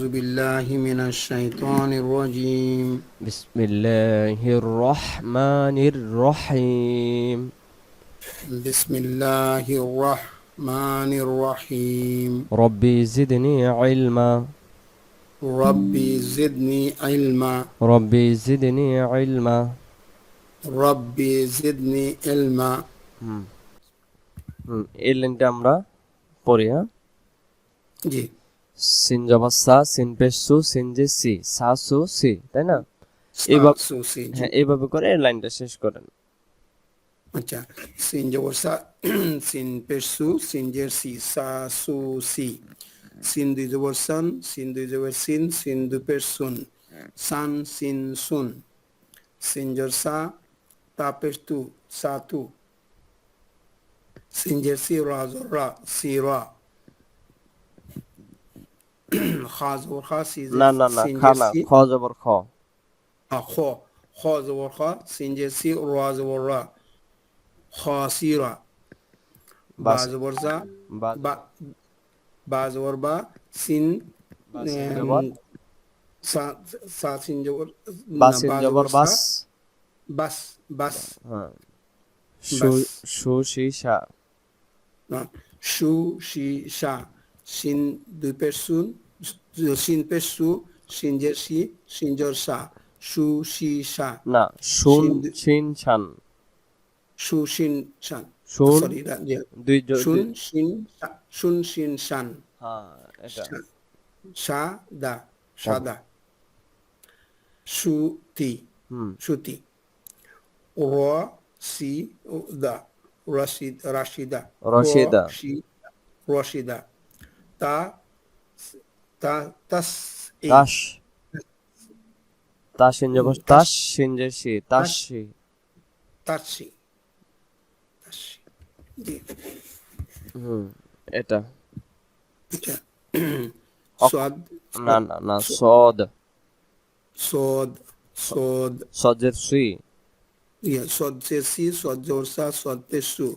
بالله من الشيطان الرجيم. بسم الله الرحمن الرحيم. بسم الله الرحمن الرحيم. ربي زدني علما. ربي زدني علما. ربي زدني علما. ربي زدني علما. এই লাইনটা আমরা পড়ি। হ্যাঁ, জি সিন জবর সা, সিন পেশ সু, সিন যে সি, সা সু সি, তাই না? এইভাবে, সুসি জি। হ্যাঁ, এইভাবে করে এই লাইনটা শেষ করেন। আচ্ছা, সিন জবর সা, সিন পেশ সু, সিন জের সি, সা সু সি। সিন দুই জবর সান, সিন দুই জবর সিন, সিন দুই পেশ সুন, সান সিন সুন। সিন জের সা, তা পেশ তু, সা তু। সিন জের সি, রা জবর রা, সি রা। খা জবর খা, না না না, সিন খা জের না, সি, খ জবর খ। খ। খ জবর খ, সিন জের সি, রা জবর রা, খাসিরা। বা বাস, জবর জা, বা বা, বা জবর বা, সিন, বা সিন জবর, সা, সা সিন জবর, বা না সিন বা জবর জবর সা, বাস। বাস, বাস, হ্যাঁ, সু বাস। সু সি সা। না, সু শি সা। সিন দুই পেশ সুন, সিন পেশ সু, সিন জের সি, সিন জর সা। সু শি সা। না, শুন সিন শিন শান। সু সিন শান। শুন সরি, দুই শুন দুই, সিন শুন সিন শান। হ্যাঁ, এটা সা দা, হ্যাঁ। সাদা। সুতি, হুম, সুতি। র সি দা, রশিদ, রাশিদা। র রশিদা। সি, রশিদা। তা, তা, তাস ই, তাস, তাস সিন জবর তাস, তাস, সিন যে সি, তাস, তাসি। তাসি, তাসি। জি, হুম, এটা আচ্ছা। অক, সদ, না না না, সদ, সদ, স- সদ। সজের সি। ইয়া সদ সে সি, সদ জোর সা, সদ পে সু,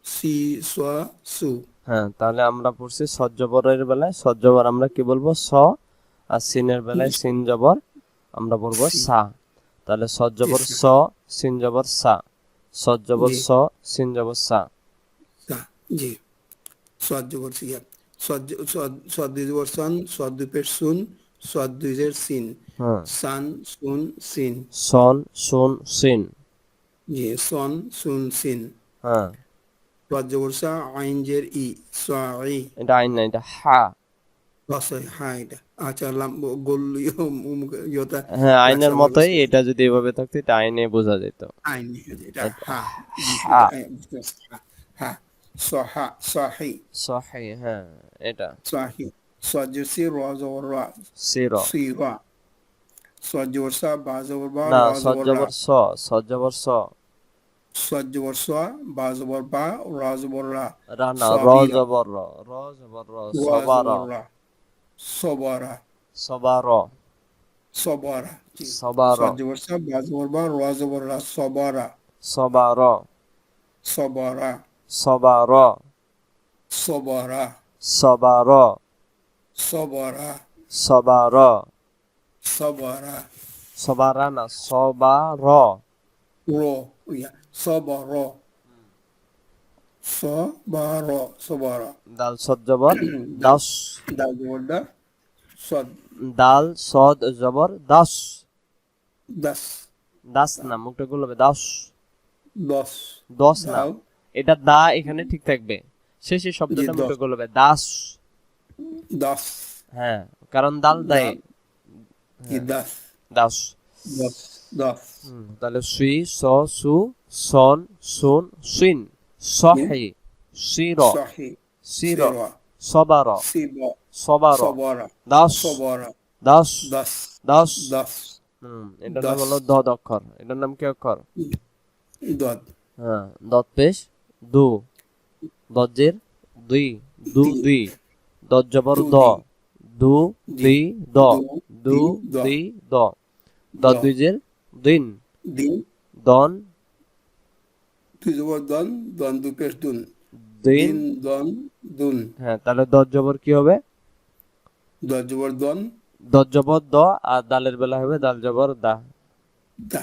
সি সোয়া সু। হ্যাঁ, তাহলে আমরা পড়ছি সদ জবরের বেলায় সদ জবর আমরা কি বলবো? স। আর সিনের বেলায় সিন জবর আমরা বলবো সি, সা। তাহলে সদ জবর ইসা, স, সিন জবর সা। সদ জবর জি, স, সিন জবর সা। সা, জি। সদ জবর সিয়া, সদ সদ সদ দুই জবর সন, সদ দুই পেশ সুন, সদ দুই জের সিন, হ্যাঁ, সান সুন সিন। সন শুন সিন। জি, সন সুন সিন। হ্যাঁ, সদ জবর সা, আইন জের ই, সা ই। এটা আইন না, এটা হা। রসই, হ্যাঁ এটা। আচ্ছা, গোল ইয়টা হ্যাঁ, রাখছে আইনের আমার মতোই কাছে। এটা, যদি এভাবে থাকতো এটা আইনে বোঝা যেত। আইন, এটা এটা হা। জি, হা, এটা বুঝতে পারছি, হা। হা, সহা, সহি, সহি, হ্যাঁ, এটা সহি। সদ জের সি, র জবর রা, সির। সি রা। সদ জবর সা, বা জবর বা, না, র সদ জবর রা। জবর স, সদ জবর স। সদ জবর সা, বা জবর বা, রা জবর রা। রা না, র সাবিরা, জবর র, র জবর র, রা সবার। জবর রা। সবারা, সবার, সবারা, জি। সবার, সদ জবর সা, বা জবর বা, রা জবর রা, সবারা। সবার, সবারা, সবার, সবারা, সবার, সবারা, সবার, সবারা। সবার না, সবার। রো, ইয়া, সবার, সবার, সবারা। দাল সদ জবর দাল, দাস। দাল জবর দা, সদ, দাল সদ জবর দাস। দাস, দাস না, মুখটা গুলোবে দাস। দশ। দশ না, দাল, এটা দা এখানে ঠিক থাকবে, শেষে জি, শব্দটা দশ। মুখে গুলোবে দাস। দশ, হ্যাঁ, কারণ দাল দায়ে। দাল, জি, হ্যাঁ, দাস, দাস। দশ, দশ। তাহলে সুই, স, সু, সন, সুন, সিন। জি, সহি, সির, সহি, সির, সেরা, সবার, সিব, সবার, সবরা, দাস, সবরা। দাস, দশ, দাস। দশ, এটার নাম দশ। হলো দ অক্ষর। এটার নাম কি অক্ষর? দদ, হ্যাঁ, দত পেশ দু, দজ্জের দুই, দু দি, দুই, দত জবর দু দ, দি, দু দি, দুই দ, দু, দু দি, দ, দুই দ, দ, দত দুইজের দিন, দিন। দন, তুই জবর দন, দন দু পেশ দুন। দিন। দিন, দন, দুন। হ্যাঁ, তাহলে দত জবর কি হবে? দশ জবর দন, দত জবর দ, আর দালের বেলা হবে দাল জবর দা। দা,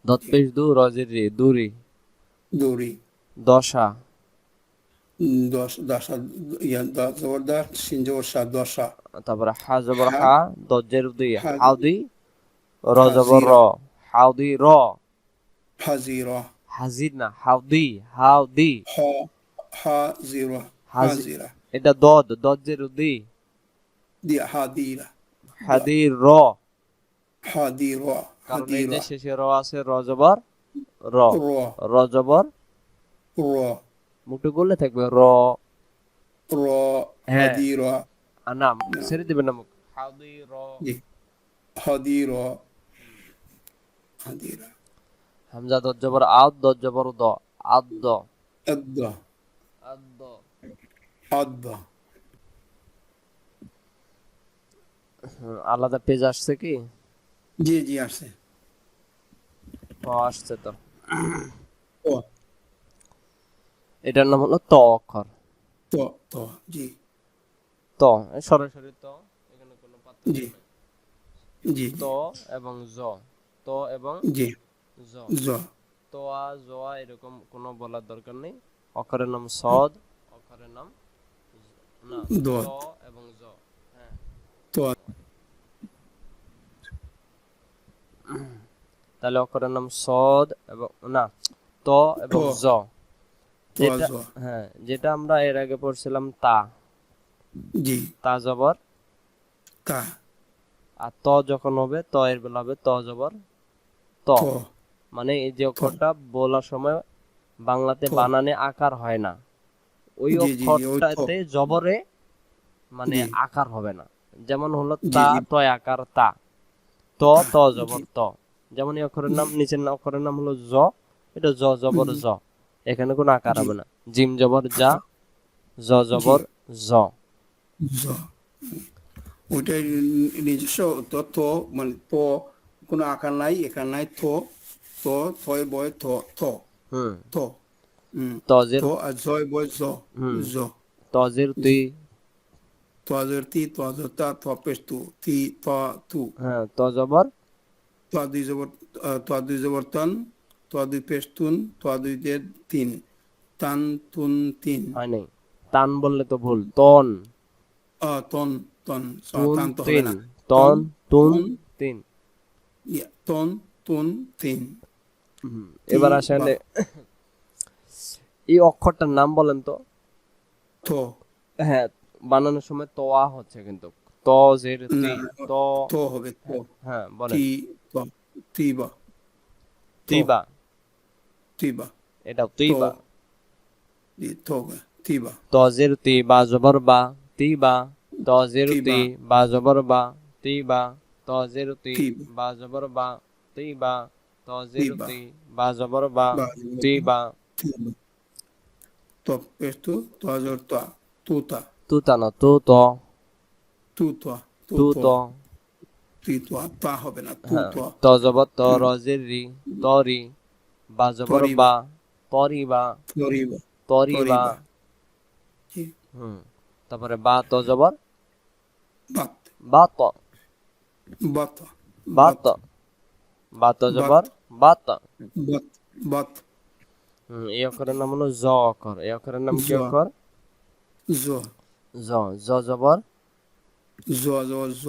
দত পেশ দু, রজের রি, দুরি। দড়ি, দশা, দশা, দা জবর দা, সিন জবর সা, দশা। তারপরে হা জবর হা, হা, দজ্জের দুই, হা, হাউদি, র জবর র, হাজিরা, হাউদি র। হাজিরা, হাজির না, হাউদি, হাউদি। হা, হাজিরা, হাজি, হাজিরা, এটা দদ, দজ্জের দি, দিয়া, হাদিরা, দা, হাদির র। হাদিরা, কারণ এই যে হাদিরা, শেষে র আছে, র জবর র, র, র জবর, র, মুখটা করলে থাকবে র। র, হ্যাঁ, হাদিরা, আর নাম ছেড়ে দিবেন না মুখ, হাউদি র। জি, হাদিরা, হাদিরা, হামজা দজ জবর আদ, দজ জবর দ, আদ, আদ্দা, আদ। আদ্দা, আলাদা পেজ আসছে কি? জি জি আসছে। ও আসছে তো। ত, এটার নাম হলো ত অক্ষর। ত, ত, জি, ত, এই সরাসরি ত, এখানে কোনো পার্থক্য জি, নেই। জি, ত এবং জ, ত এবং জি, জ, জ, তোয়া জোয়া এরকম কোনো বলার দরকার নেই। অক্ষরের নাম সদ, অক্ষরের নাম না, ত দত, এবং জ। হ্যাঁ, ত, তাহলে অক্ষরের নাম সদ এবং না, ত ত, এবং জ। ত, যেটা, জ, হ্যাঁ, যেটা আমরা এর আগে পড়ছিলাম তা, জি, তা জবর। তা, আর ত যখন হবে, ত এর বেলা হবে ত জবর ত। ত, মানে এই যে ত, অক্ষরটা বলার সময় বাংলাতে ত, বানানে আকার হয় না, ওই জি, জি, জি, ওই ত, অক্ষরটাতে জবরে মানে জি, আকার হবে না। যেমন হলো জি, তা, জি, তয় আকার তা, ত, তা, ত জি, জবর ত। যেমন এই অক্ষরের জি, নাম, নিচের অক্ষরের নাম হলো জ, এটা জ জবর জি, জ, এখানে কোনো আকার জি, হবে না। জিম জবর যা, আকার, জ জি, জবর জ। জ, ওইটাই নিজস্ব তথ্য, মানে ত, কোনো আকার নাই, এখানে নাই, থ, ত, থয় বয় থ, থ, হুম, থ, থ, তজের, আর জয় বয় জ, হুম, জ, তজের জি, তুই, তোয়াজের তি, তোয়াজের তা, তোয়া পেশ তু, তি, তোয়া তু, হ্যাঁ, ত জবর, তোয়া দুই জবর, তোয়া দুই জবর তন, তোয়া দুই পেশ তুন, তোয়া দুই জের তিন, তান তুন তিন, হয় নাই, তান বললে তো ভুল, তন, তন, তন, তুন তান তো হবে তিন, না, তন, তন তুন তুন, তিন। তন, তুন, তিন, তি, এবার আসেন বা, এই অক্ষরটার নাম বলেন তো। থ, হ্যাঁ, বানানোর সময় তোয়া হচ্ছে কিন্তু, ত জের না, তি, ত। থ হবে, থ, হ্যাঁ বলেন। তি, ত, তি বা, থ, তিবা, তি বা, এটা থ, তুইবা। থ, তি বা, তজের তি বা জবর বা, তিবা। তজের তি তি বা, বা জবর বা, তিবা। তজের তি তি, বা জবর বা, তিবা। তি তজের বা, তি বা জবর বা, বা, তিবা। তি বা, তো পেশ তু, তোয়াজের তা, তুতা, তুতা না, তু ত, তুতোয়া, তু ত। তুতোয়া, তুতোয়া, তা হবে না, হ্যাঁ, তুতোয়া, ত জবর ত, রজের রি, তরি। বা জবর তরিবা, বা, তরিবা, তরিবা, তরিবা। তরিবা, জি, হুম, তারপরে বা ত জবর বাত, বা ত, বাত, বা বাত, ত, বা ত বাত, জবর বা ত। বাত, বাত, এই অক্ষরের নাম হলো জ অক্ষর। এই অক্ষরের নাম কি জ, অক্ষর? জ, জ, জ জবর জ, জ, জ,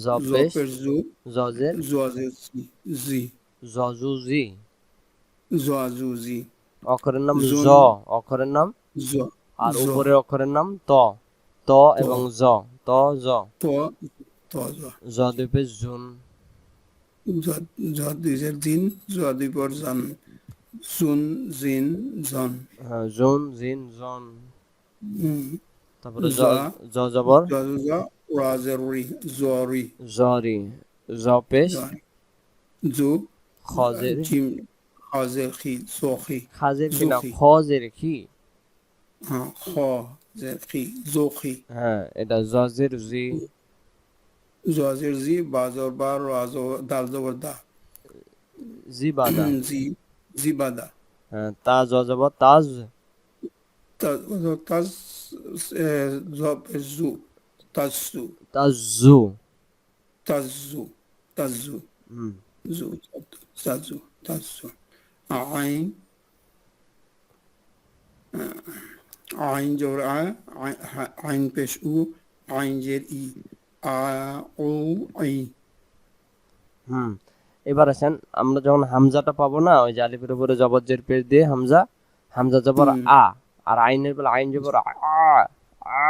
জ জ পেশ, পেশ জু, জজের জ, জে, জি, জি, জজুজি। জ, জু, জি, অক্ষরের নাম জ, জুন, অক্ষরের নাম, জ, আর জ, উপরের অক্ষরের নাম ত, ত ত, এবং জ, ত জ। ত, ত, জ, জ দুই পেশ জুন, জ, জ দুই জের দিন, জ দুই পর জন, জুন, জিন, জন, হ্যাঁ, জুন জিন জন। হুম, তারপরে জ, জ, জ জবর জ, জ, রাজেরি, জরি, জরি, জ পেশ জরি, জু, খজের, জিম, হাজের খি, জখি, খাজের কি না জখি, খজের কি। হ্যাঁ, খ, জের খি, জখি, হ্যাঁ, এটা জজের জি, জজের জি, বাজর বা, রাজর, দাল জবর দা, জিবাদা। জি, জিবাদা, হ্যাঁ, তা জ জবর তাজ, তাজ, জব, জু, তাজসু, তাজু। তাজু, তাজু, হুম জু, তাজু, তাজু। আইন, আইন জবর আ, আইন পেশ উ, আইন জের ই, আ ও আই। হুম এবার আসেন, আমরা যখন হামজাটা পাবো না, ওই যে আলিফের উপরে জবর জের পেশ দিয়ে হামজা, হামজা জবর হুম, আ, আর আইনের বেলা আইন জবর আ, আ, আ,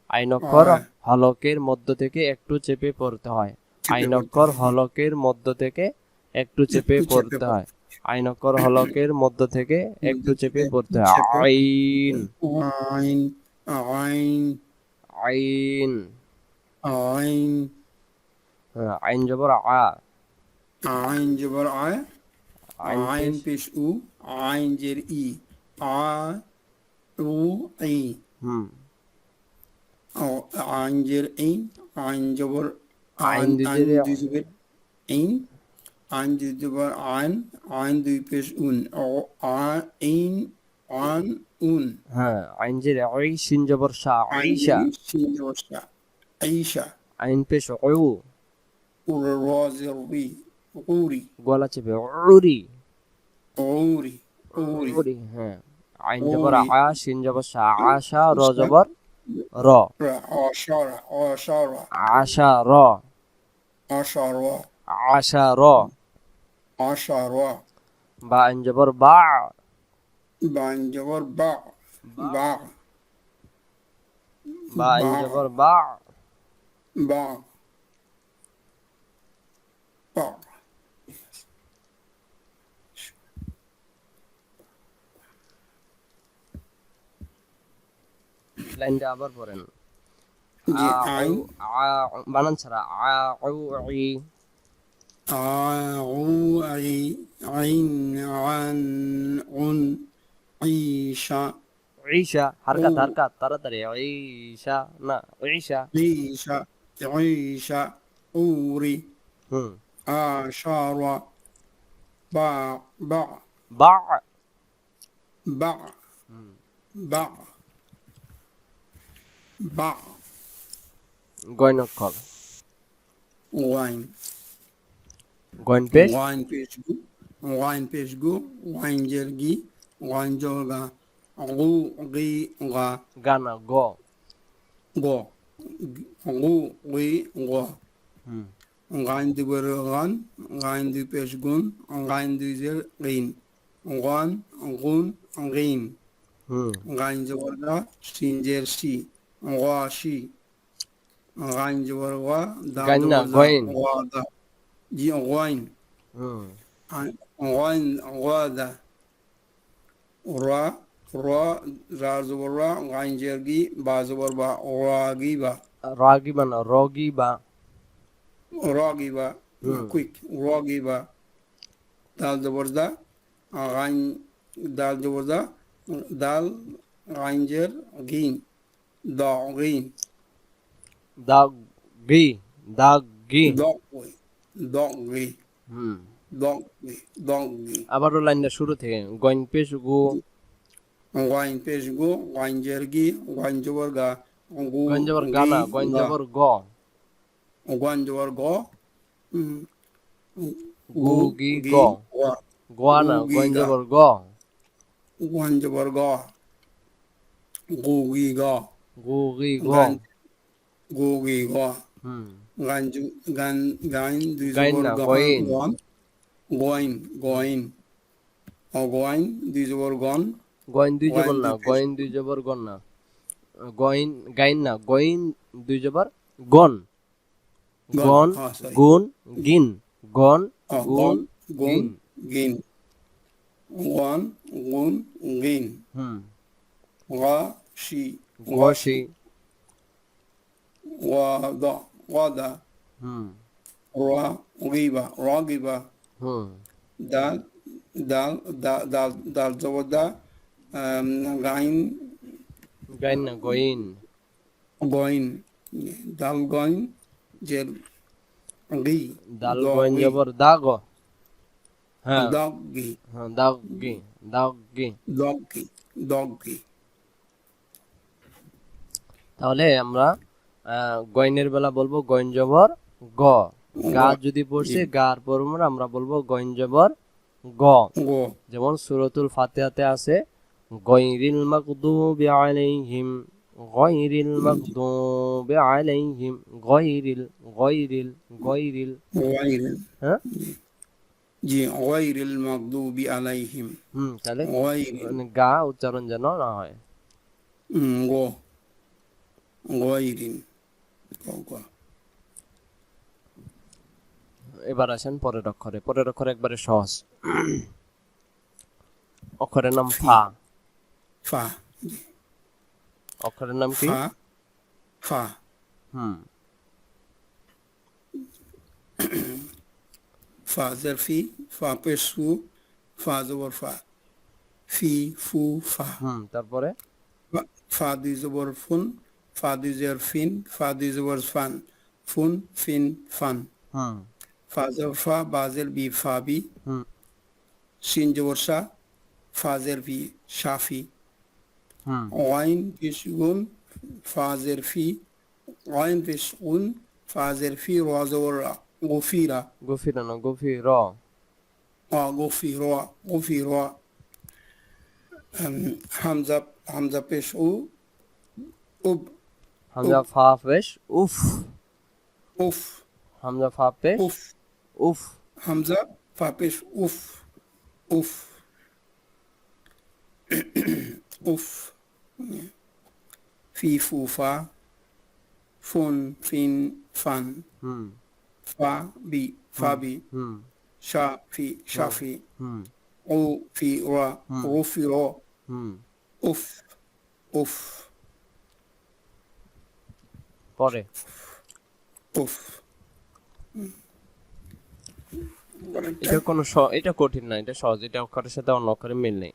আইন অক্ষর আ, হলকের মধ্য থেকে একটু চেপে পড়তে হয়। চেপে আইন পড়তে অক্ষর হয়, হ্যাঁ। হলকের মধ্য থেকে একটু চেপে একটু চেপে পড়তে হয়। পড়তে আইন অক্ষর হলকের মধ্য থেকে মধ্য একটু চেপে থেকে পড়তে হয়। চেপে আইন, আইন, আইন, আইন। আইন, হ্যাঁ, আইন জবর আ, আইন জবর আয়, আইন আইন পেশ। পেশ উ, আইন জের ই, আ উ ই, হুম ও আইন জের ইন, আইন জবর আইন আইন, দুই আইন জেরে, দুই জবর ইন, আইন দুই জবর আইন, আইন দুই পেশ উন, ও আ ইন, আন উন, হ্যাঁ আইন জেরে ওই, সিন জবর সা, আইন আইসা। জের সিন জবর সা, আইসা, আইন পেশ ওয়ু, উর র জের রি, উরি, গলা চেপে উরি, উরি, উরি, উরি। হ্যাঁ, আইন জবর উরি, আ, সিন জবর সা, আশা, র জবর র, অসরা, অসরা, আশা র, অসরা, আশা র। অসরা, বা আইন জবর বা, বান জবর বা, বা, বা, বা আইন বা, জবর বা। বা, বা। লাইনটা আবার পড়েন। জি আউ, আইন, আ, বানান ছাড়া আউ, ই। আ উ আই, আইন, আন উন, ঈশা, ঈশা, উ হারকাত হারকাত, তাড়াতাড়ি। ঈশা না, ঈশা। ঈশা, ঈশা, উরি, হুম, আশারা, বা, বা, বা। বা, হুম, বা, বা, গয় অক্ষর, ওয়াইন, গইন পেশ। ওয়াইন পেশগু, ওয়াইন পেশগু, ওয়াইন জেরগি, ওয়াইন জলগা, গু গি গা, গানা গ। গ, গু গি গ, হুম গাইন দুবার গান, গাইন দুই পেশগুন, গাইন দুই জের গিন, গান, গুন, গিন, হুম গাইন জবর গা, সিন জের সি, গা সি, গাইন জবর গা, দাল গাইন না, জবর দা, গইন। গা দা, জি ওয়াইন, হুম ওয়াইন, গা দা, রা, রা, রা জবর রা, গাইন জের গি, বা জবর বা, রা গি বা, রাগি বানা, রগি বা। রা গি বা, হুম কুইক, রা গি বা, দাল জবর দা, গাইন, দাল জবর দা, দাল, গাইন জের গিন, দা গিন, দাগ গি, দাগ গি। দক গি, দক গি, হুম দক গি, দক গি, আবারও লাইনটা শুরু থেকে, গইন পেশ গু, গাইন পেশ গো, গাইন জের গি, গাইন জবর গা, গু গইন জবর গি গানা, গইন গা, জবর গ, গাইন জবর গ, উম, গু গু গি গ, গি গা, গু গোয়ানা, গি গইন গা, জবর গ, গাইন জবর গ, গু গি গা, গু গি গ। গাইন, গু গি গা, হুম গাইন গান, গাইন দুই গাইন জবর না, গা, গইন। গন, গইন, গইন, গইন দুই জবর গন, গইন দুই গইন জবর না, দুই পেশ, গইন দুই জবর গন না। গইন, গাইন না, গইন দুই জবর গন, গন, গন, হ্যাঁ সরি, গুন, গিন, গন, গুন, গন, গুন, গিন। গিন, গন, গুন, গিন, হুম গা, সি, গসি, গসি। ওয়াদা, ওয়াদা, হুম রা, গিবা, রাগিবা, হুম দাল, দাল, দাল, দাল জবর দা, গাইন, গাইন না, গইন। গইন, দাল গইন, জের গি, দাল দ গইন গি, জবর দাগ। হ্যাঁ, দগ গি, হ্যাঁ দাগ গি, দাগ গি। দগ গি, দগ গি, তাহলে আমরা গইনের বেলা বলবো গইন জবর গ। গা গ, যদি পড়ছে জি, গার পর আমরা বলবো গইন জবর গ। গ, যেমন সূরাতুল ফাতিহাতে আছে গায়রিল মাগদুবি আলাইহিম, গায়রিল জি, মাগদুবি আলাইহিম, গায়রিল গায়রিল গায়রিল। গায়রিল, হ্যাঁ। জি, গায়রিল মাগদুবি আলাইহিম, তাহলে গায়রিল, মানে গা উচ্চারণ যেন না হয়। গ, গায়রিন, গ, গ, এবার আসেন পরের অক্ষরে। পরের অক্ষর একবারে সহজ। অক্ষরের নাম ফি, ফা। ফা, অক্ষরের নাম কি? ফা, ফা, হুম ফা জারফি, ফা পেশু, ফা জবর ফা, ফি, ফু, ফা, তারপরে ফা দুই জবর ফুন, ফা দুই জবর ফিন, ফা দুই জবর ফান, ফুন, ফিন, ফান, হুম ফা জবর ফা, বাজের বি, ফা বি, হুম সিন জবর সা, ফাজের বি, শাফি, হুম ওয়াইন পেশগুন, ফাজের ফি, ওয়াইন পেশগুন, ফাজের ফি, র জবর রা, গফিরা, গফির না গফির র। গফিরা, গফিরা, হামজা, হামজা পেশউ, উব, হামজা উব, ফা পেশ উফ। উফ, হামজা ফা পেশ উফ, উফ। হামজা ফা পেশ উফ, উফ, উফ, ফি, ফু, ফা, ফুন, ফিন, ফান, হুম ফা, বি, ফা, হুম বি, হুম শা, ফি, হুম শাফি, হুম ও, ফি, রা, হুম রফি, র, হুম উফ, উফ, পরে উফ, এটা কোনো এটা কঠিন না, এটা সহজ। এটা অক্ষরের সাথে অন্য অক্ষরের মিল নেই।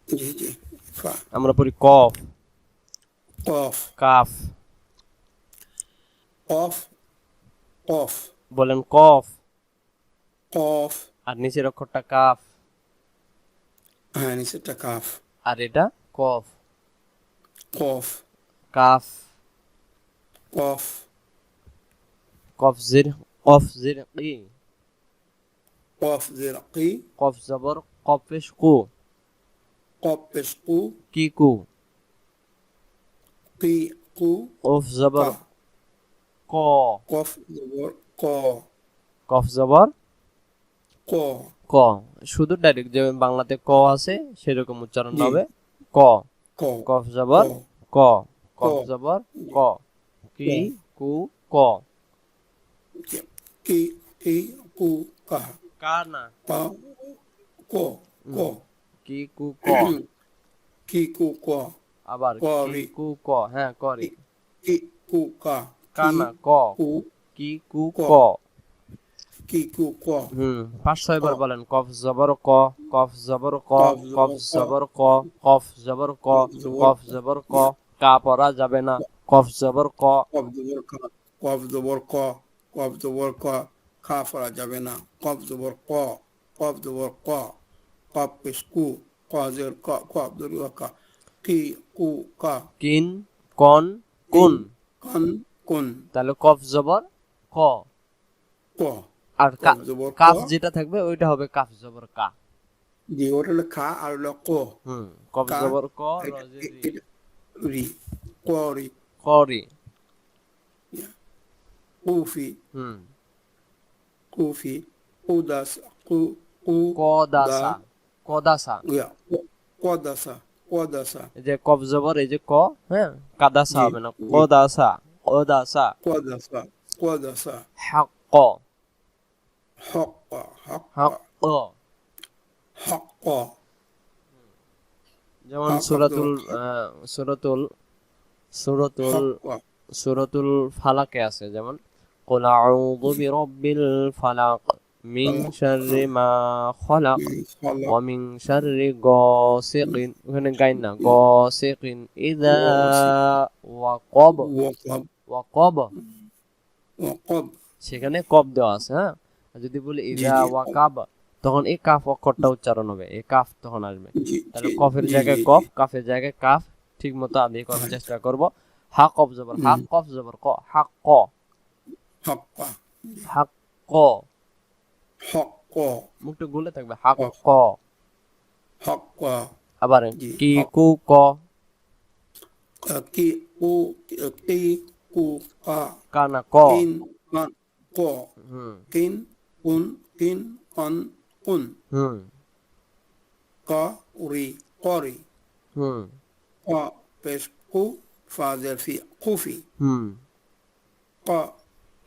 জি, জি, ফা, আমরা পড়ি কফ, কফ, কাফ। কফ, কফ, বলেন কফ। কফ, আর নিচের অক্ষরটা কাফ। হ্যাঁ নিচেরটা কাফ, আর এটা কফ। কফ, কাফ। কফ, কফ জির, কফ জির কি। কফ জের কি, কফ জবর কফ পেশ কু। কফ পেশ কু, কি কু। কি, কু, কফ জবর কা, ক। কফ জবর ক, কফ জবর ক, ক। শুধু ডাইরেক্ট যে বাংলাতে ক আছে সেরকম উচ্চারণ জি, হবে ক। ক, কফ ক, জবর ক। ক, কফ জবর ক। ক, কি কু ক। জি, কি, কি, কু, কা, কা না। কা, ক, ক, কি কু ক। কি, কু, ক, আবার ক, কি রি, কু ক। হ্যাঁ করি। কি, কি, কু, কা, কা কি, না ক। কু, কি কু ক, ক। কি, কু, ক, 5-6 ক, বার বলেন। কফ জবর ক। কফ জবর ক। কফ কফ জবর ক, জবর ক। কফ জবর ক। কফ জবর কফ জবর ক। কা পড়া যাবে না। কফ জবর ক। কফ জবর কা, কফ জবর ক, কফ জবর ক, খা পড়া যাবে না, কফ জবর ক, কফ জবর ক, কফ পেশ কু, ক জের ক, কফ জবর কা, কি, কু, কা, কিন কন কিন, কুন। কান, কুন, তাহলে কফ জবর ক। ক, আর কফ জবর ক, কাফ যেটা থাকবে ওইটা হবে কাফ জবর কা। জি ওটা হলো খা আর হলো ক, কফ কা, জবর ক এটা রজে রি। এটা রি, ক রি, করি। কুফি, হুম কুফি, কুদাস, কু, কু, দা, কদাসা। কদাসা। ইয়া, কদাসা, কদাসা, এই যে কফ জবর এই যে ক। হ্যাঁ। কাদাসা জি, হবে না, জি, কদাসা। কদাসা। কদাসা, কদাসা, হাক্ক। হক্কা, হক্কা, হাক্ক। হক্কা, যেমন হক অফ দ্য সূরাতুল সূরাতুল সূরাতুল হক্কা, সূরাতুল ফালাকে আছে যেমন কুল আউযু বিরাব্বিল ফালাক মিন শাররি মা খালাক ফালাক, ওয়া মিন শাররি গাসিকিন। ওখানে গাইন না, গাসিকিন ইযা ওয়াসি, ওয়াকাব। ওয়াকাব, ওয়াকাব ওয়াকাব, সেখানে কব দেওয়া আছে। হ্যাঁ। আর যদি বলি জি, ইযা জি, ওয়াকাব তখন এই কাফ অক্ষরটা উচ্চারণ হবে, এই কাফ তখন আসবে। জি, তাহলে জি, কফের জি, জায়গায় জি, জি, কফ, কাফের জায়গায় কাফ। ঠিক মতো আদায় করার চেষ্টা করব। হা কফ জবর হা, কফ জবর ক, হাক ক। হক্কা, হাক ক, হক্ক, মুখটা গুলে থাকবে, হাক হক, ক। হক্কা, আবার জি, কি হক, কু ক, কি, কু, কি, কু, কা, কানা ক। কিন, কান, ক, হুম কিন, কুন, কিন, কন, কুন, হুম কা, উরি, করি, হুম ক, পেশ, কু, ফা, জের, ফি, কুফি, হুম ক,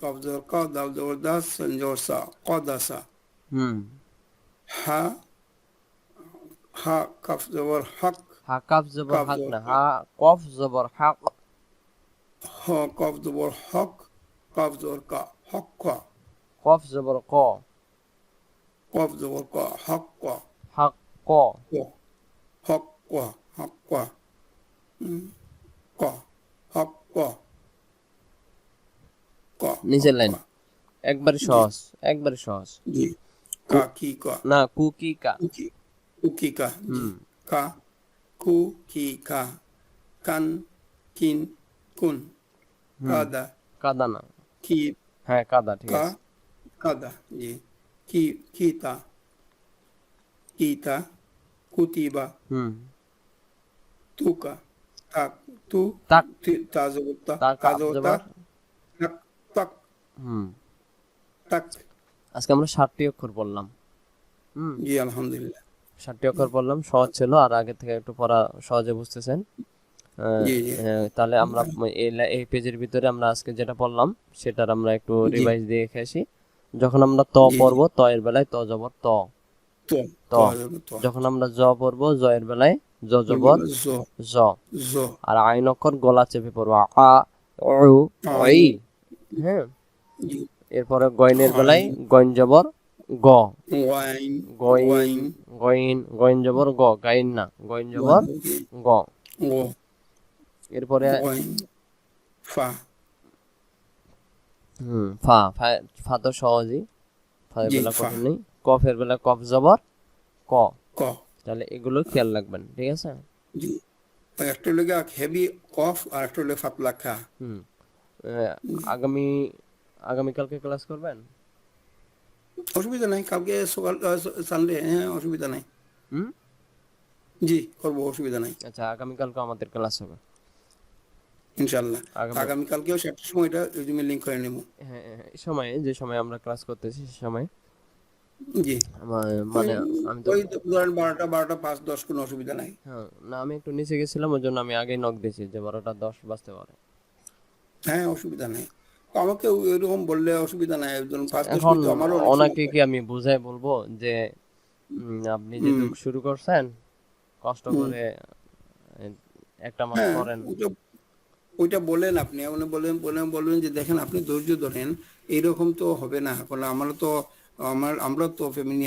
কফ, জবর ক, দাল, জবর দাস, সিন, জবর সা, কদাসা, হুম। হা, হা, কফ, জবর হক, হা কাফ জবর কফ, হাক জবর না, কা, হা কফ জবর হাক। হ, কফ, জবর হক, কফ, জবর কা, হক, ক, কফ জবর ক, কফ, জবর ক, হক, ক, হাক ক। ক, হক, ক, হক, ক, ক, হক, ক, ক, নিচের হক, ক, লাইন একবারে জি, সহজ, একবারে সহজ। জি, কু, কা, কি, ক, না কুকি কা। কুকি, কুকি, কা, জি, হুম কা, কু, কি, কা, কান, কিন, কুন, হুম। কাদা, কাদা না, কি, হ্যাঁ কাদা ঠিক কা, আছে। কাদা, জি, কি, কিতা, কিতা, কুতিবা, হুম। তুকা, তাক, তু, তাক, তাজবতা, তা কাফ তাজবতা, জবর। তাক, তাক, হুম। তাক, আজকে আমরা 7টি অক্ষর বললাম। হুম, জি, আলহামদুলিল্লাহ, 7টি অক্ষর বললাম, সহজ ছিল, আর আগে থেকে একটু পড়া সহজে বুঝতেছেন। জি, জি, তাহলে আমরা এই পেজের ভিতরে আমরা আজকে যেটা পড়লাম সেটার আমরা একটু জি, রিভাইজ দিয়ে খেয়েছি। যখন আমরা ত জি, জি, পড়বো, ত এর বেলায় ত জবর ত, তো, ত। তো, তো, যখন আমরা জ পড়বো, জ এর বেলায় জ জবর বলবো, জ। জ, আর আইন অক্ষর গলা চেপে পড়বো, আ উ আইন, ই। হ্যাঁ, জি, এরপরে গইনের বেলায় আইন, গইন জবর গ, ওয়াইন, গইন, ওয়াইন, গইন জবর গ, গাইন না, গইন জবর ওয়াইন, গ। ও, এরপরে ওয়াইন, ফা, ফা, ফা, ফা তো সহজই, ফা এর জি, বেলা ফা, কঠিন নেই। কফের বেলা কফ জবর ক। ক, তাহলে এগুলো খেয়াল রাখবেন, ঠিক আছে। জি, একটা লেগে হেভি কফ আর একটা লেগে ফাতলা খা, হুম। আহ, আগামী আগামীকালকে ক্লাস করবেন? অসুবিধা নাই, কালকে সকাল, সানডে, হ্যাঁ, অসুবিধা নাই, হুম। জি, করবো, অসুবিধা নাই, আচ্ছা, আগামীকালকে আমাদের ক্লাস হবে। ইনশাল্লাহ, আগামী, আগামীকালকেও সেটার সময়টা রিজুমে লিঙ্ক করে নেব, হ্যাঁ এই সময়ে, যে সময় আমরা ক্লাস করতেছি সে সময় জি, ওই, মানে আমি তো, ওই ধরেন 12টা 5-10, কোনো অসুবিধা নাই, হ্যাঁ না, আমি একটু নিচে গেছিলাম, ওই জন্য আমি আগেই নক দিয়েছি যে 12টা 10 বাজতে পারে। হ্যাঁ, অসুবিধা নেই, তো আমাকে এরকম বললে অসুবিধা নাই, একজন 5-10 এখন মিনিট, তো আমারও অনেক সময় ওনাকে হয়। কি আমি বুঝাই বলবো যে আপনি যেহেতু হুম, শুরু করছেন, কষ্ট হুম, করে আহ, একটা মাস হ্যাঁ, করেন। ওইটা, ওইটা বলেন আপনি, উনি বলবেন যে দেখেন আপনি ধৈর্য ধরেন, এইরকম তো হবে না, কারণ আমরা তো, আমরা তো ফ্যামিলি